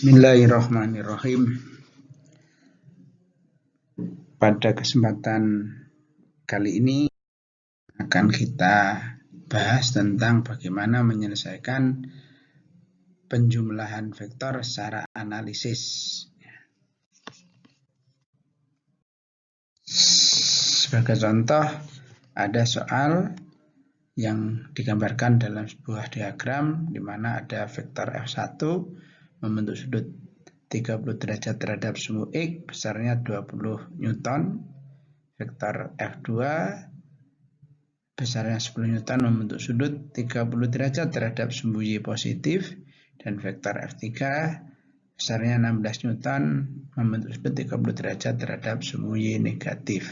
Bismillahirrahmanirrahim. Pada kesempatan kali ini akan kita bahas tentang bagaimana menyelesaikan penjumlahan vektor secara analisis. Sebagai contoh, ada soal yang digambarkan dalam sebuah diagram di mana ada vektor F1 membentuk sudut 30 derajat terhadap sumbu X besarnya 20 Newton. Vektor F2 besarnya 10 Newton membentuk sudut 30 derajat terhadap sumbu Y positif. Dan vektor F3 besarnya 16 Newton membentuk sudut 30 derajat terhadap sumbu Y negatif.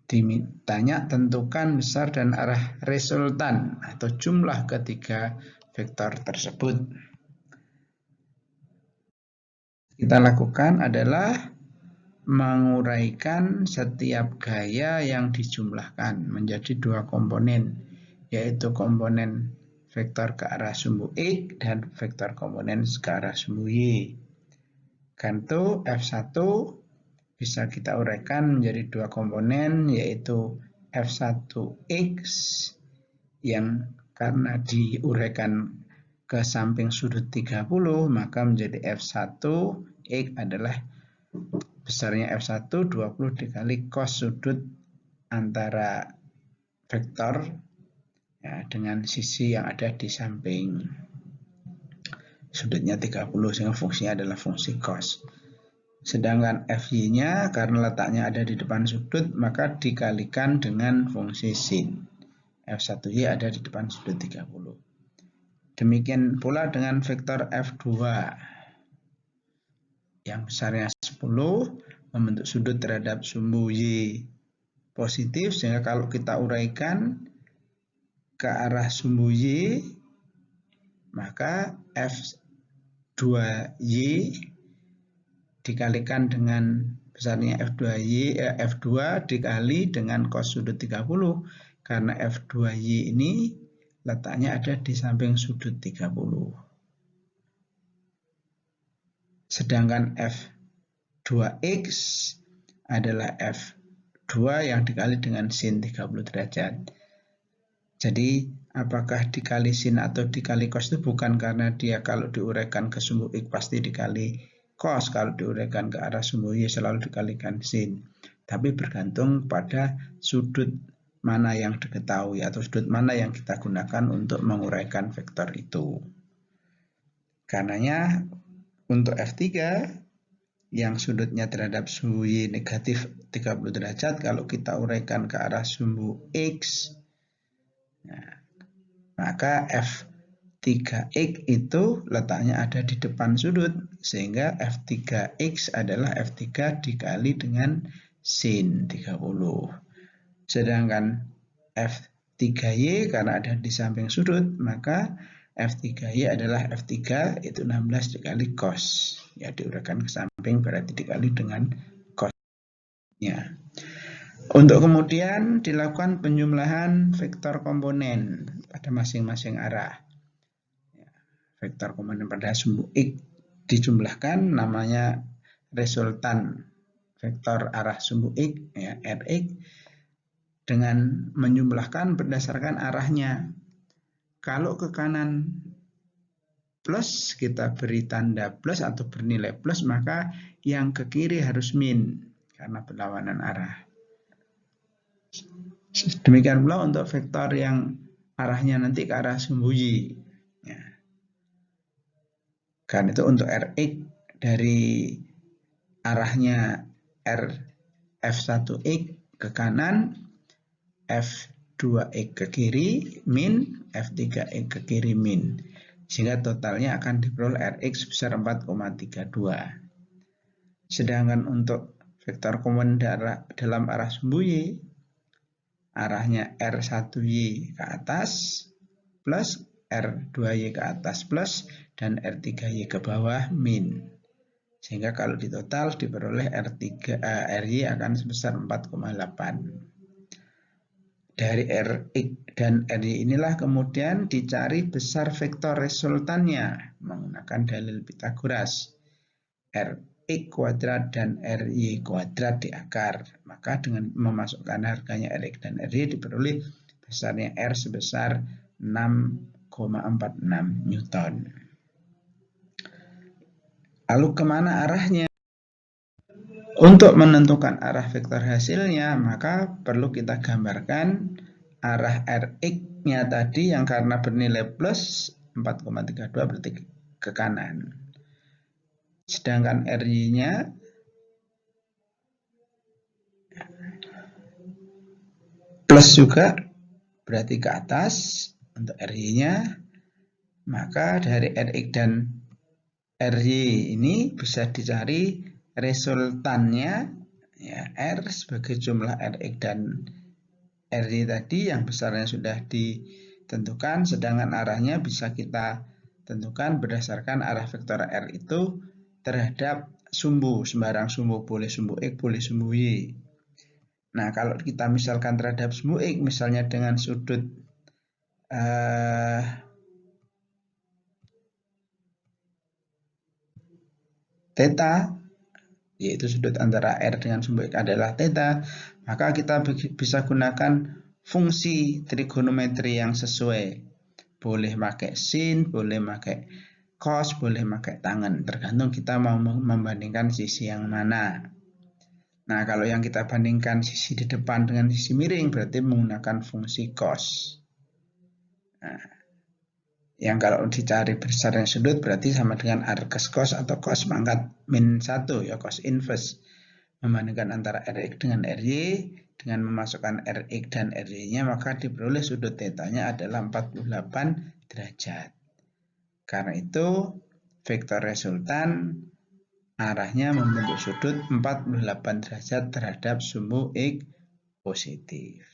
Ditanya tentukan besar dan arah resultan atau jumlah ketiga vektor tersebut. Kita lakukan adalah menguraikan setiap gaya yang dijumlahkan menjadi dua komponen, yaitu komponen vektor ke arah sumbu X dan vektor komponen ke arah sumbu Y. Kanto F1 bisa kita uraikan menjadi dua komponen, yaitu F1X yang karena diuraikan ke samping sudut 30 maka menjadi F1X adalah besarnya F1 20 dikali cos sudut antara vektor ya, dengan sisi yang ada di samping sudutnya 30 sehingga fungsinya adalah fungsi cos. Sedangkan Fy-nya karena letaknya ada di depan sudut maka dikalikan dengan fungsi sin. F1y ada di depan sudut 30. Demikian pula dengan vektor F2 yang besarnya 10 membentuk sudut terhadap sumbu Y positif, sehingga kalau kita uraikan ke arah sumbu Y maka F2Y dikalikan dengan besarnya F2 dikali dengan cos sudut 30 karena F2Y ini letaknya ada di samping sudut 30. Sedangkan F2X adalah F2 yang dikali dengan sin 30 derajat. Jadi apakah dikali sin atau dikali cos itu bukan karena dia kalau diuraikan ke sumbu X pasti dikali cos, kalau diuraikan ke arah sumbu Y selalu dikalikan sin. Tapi bergantung pada sudut mana yang diketahui atau sudut mana yang kita gunakan untuk menguraikan vektor itu. Karenanya untuk F3 yang sudutnya terhadap sumbu Y negatif 30 derajat, kalau kita uraikan ke arah sumbu X, nah, maka F3X itu letaknya ada di depan sudut, sehingga F3X adalah F3 dikali dengan sin 30. Sedangkan F3Y karena ada di samping sudut, maka F3Y adalah F3 itu 16 dikali cos. Ya, diuraikan ke samping berarti dikali dengan cosnya. Untuk kemudian dilakukan penjumlahan vektor komponen pada masing-masing arah. Vektor komponen pada sumbu X dijumlahkan namanya resultan vektor arah sumbu X ya, Rx, dengan menjumlahkan berdasarkan arahnya. Kalau ke kanan plus kita beri tanda plus atau bernilai plus, maka yang ke kiri harus min karena berlawanan arah. Demikian pula untuk vektor yang arahnya nanti ke arah sumbu Y. Ya. Karena itu untuk Rx dari arahnya F1X ke kanan, F2X ke kiri min, F3X ke kiri min. Sehingga totalnya akan diperoleh Rx sebesar 4,32. Sedangkan untuk vektor komponen dalam arah sumbu Y, arahnya R1Y ke atas plus, R2Y ke atas plus, dan R3Y ke bawah min. Sehingga kalau ditotal diperoleh RY akan sebesar 4,8. Dari Rx dan Ry inilah kemudian dicari besar vektor resultannya menggunakan dalil Pythagoras. Rx kuadrat dan Ry kuadrat di akar. Maka dengan memasukkan harganya Rx dan Ry diperoleh besarnya R sebesar 6,46 Newton. Lalu kemana arahnya? Untuk menentukan arah vektor hasilnya, maka perlu kita gambarkan arah Rx-nya tadi yang karena bernilai plus 4,32 berarti ke kanan. Sedangkan Ry-nya plus juga berarti ke atas untuk Ry-nya. Maka dari Rx dan Ry ini bisa dicari resultannya, ya, R sebagai jumlah Rx dan Ry tadi yang besarnya sudah ditentukan, sedangkan arahnya bisa kita tentukan berdasarkan arah vektor R itu terhadap sumbu, sembarang sumbu, boleh sumbu X, boleh sumbu Y. Nah, kalau kita misalkan terhadap sumbu X, misalnya dengan sudut theta, yaitu sudut antara R dengan sumbu X adalah theta, maka kita bisa gunakan fungsi trigonometri yang sesuai. Boleh pakai sin, boleh pakai cos, boleh pakai tangen, tergantung kita mau membandingkan sisi yang mana. Nah, kalau yang kita bandingkan sisi di depan dengan sisi miring berarti menggunakan fungsi cos. Nah, yang kalau dicari besarnya sudut berarti sama dengan arcus cos atau cos pangkat min 1, ya, cos inverse. Membandingkan antara Rx dengan Ry, dengan memasukkan Rx dan Ry-nya maka diperoleh sudut θ-nya adalah 48 derajat. Karena itu vektor resultan arahnya membentuk sudut 48 derajat terhadap sumbu X positif.